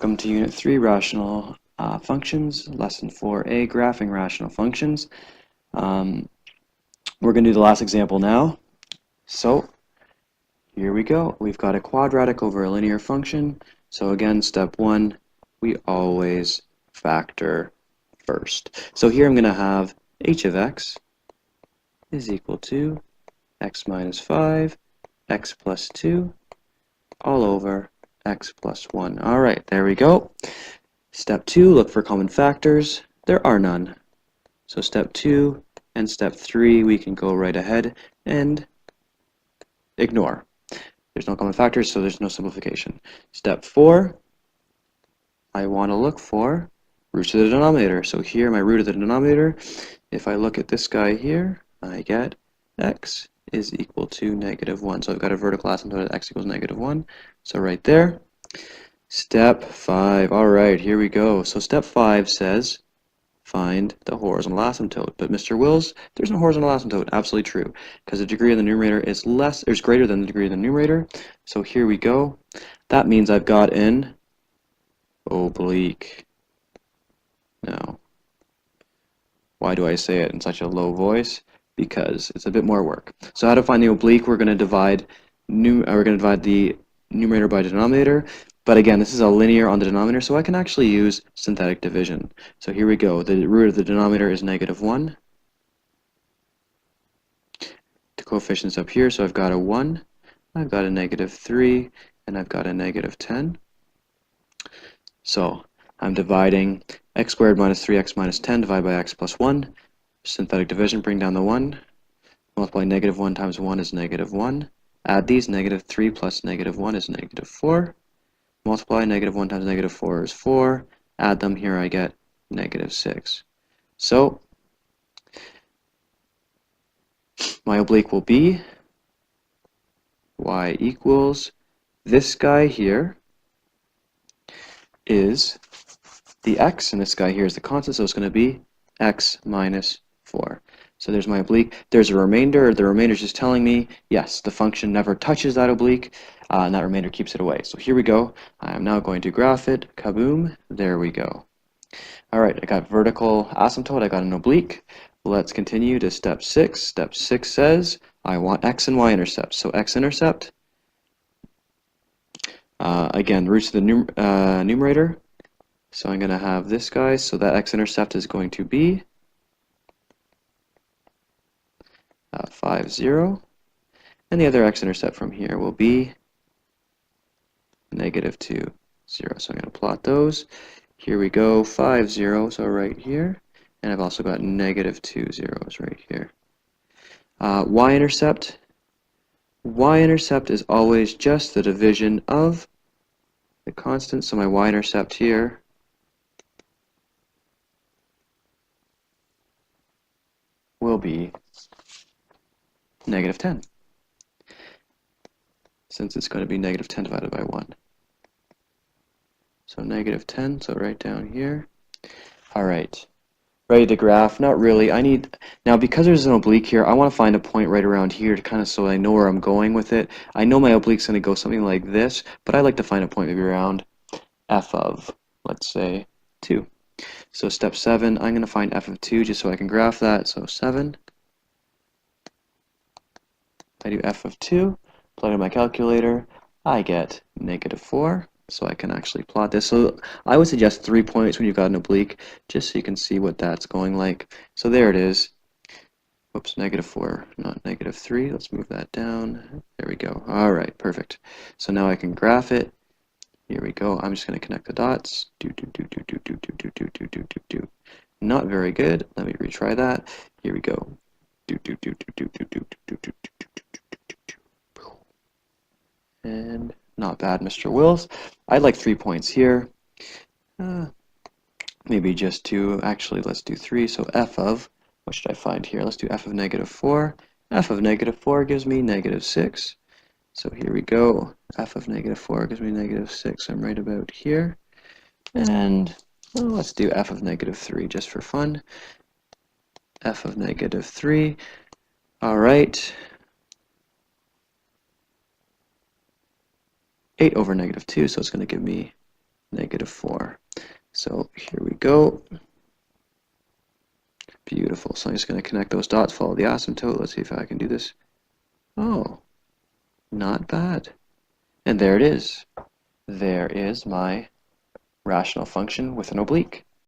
Welcome to Unit 3, Rational Functions, Lesson 4a, Graphing Rational Functions. We're going to do the last example now. So, here we go. We've got a quadratic over a linear function. So again, step 1, we always factor first. So here I'm going to have h of x is equal to x minus 5, x plus 2, all over x plus 1. All right, there we go. Step 2, look for common factors. There are none. So step 2 and step 3, we can go right ahead and ignore. There's no common factors, so there's no simplification. Step 4, I want to look for roots of the denominator. So here, my root of the denominator, if I look at this guy here, I get x is equal to -1. So I've got a vertical asymptote at x equals -1. So right there. Step 5. All right, here we go. So step 5 says find the horizontal asymptote. But Mr. Wills, there's no horizontal asymptote. Absolutely true, because the degree of the numerator is greater than the degree of the numerator. So here we go. That means I've got an oblique. Now, why do I say it in such a low voice? Because it's a bit more work. So how to find the oblique? We're going to divide the numerator by denominator. But again, this is a linear on the denominator, so I can actually use synthetic division. So here we go. The root of the denominator is -1. The coefficient's up here, so I've got a 1, I've got a -3, and I've got a -10. So I'm dividing x squared minus 3x minus 10 divided by x plus 1. Synthetic division, bring down the 1. Multiply -1 times 1 is -1. Add these, -3 plus -1 is -4. Multiply -1 times -4 is 4. Add them, here I get -6. So my oblique will be y equals, this guy here is the x, and this guy here is the constant, so it's going to be x minus 4. So there's my oblique. There's a remainder. The remainder is just telling me, yes, the function never touches that oblique, and that remainder keeps it away. So here we go. I am now going to graph it. Kaboom. There we go. All right, I got vertical asymptote. I got an oblique. Let's continue to step 6. Step 6 says I want x and y intercepts. So x-intercept, again, roots of the numerator. So I'm going to have this guy. So that x-intercept is going to be 5, 0. And the other x-intercept from here will be -2, 0. So I'm going to plot those. Here we go, 5, 0, so right here. And I've also got -2 zeros right here. Y-intercept. Y-intercept is always just the division of the constant. So my y-intercept here will be -10. Since it's going to be -10 divided by 1. So -10, so right down here. All right, ready to graph? Not really. Now because there's an oblique here, I want to find a point right around here to kind of so I know where I'm going with it. I know my oblique's going to go something like this, but I like to find a point maybe around f of, let's say, 2. So step 7, I'm going to find f of 2 just so I can graph that. So 7. I do f of 2, plug in my calculator, I get -4. So I can actually plot this. So I would suggest 3 points when you've got an oblique, just so you can see what that's going like. So there it is. Oops, -4, not -3. Let's move that down. There we go. All right, perfect. So now I can graph it. Here we go. I'm just going to connect the dots. Not very good. Let me retry that. Here we go. And not bad, Mr. Wills. I'd like 3 points here. Maybe just 2. Actually, let's do 3. So f of, what should I find here? Let's do f of -4. F of -4 gives me -6. So here we go. F of -4 gives me -6. I'm right about here. And well, let's do f of -3 just for fun. F of -3. All right. 8 over -2, so it's going to give me negative 4. So here we go. Beautiful. So I'm just going to connect those dots, follow the asymptote. Let's see if I can do this. Oh, not bad. And there it is. There is my rational function with an oblique.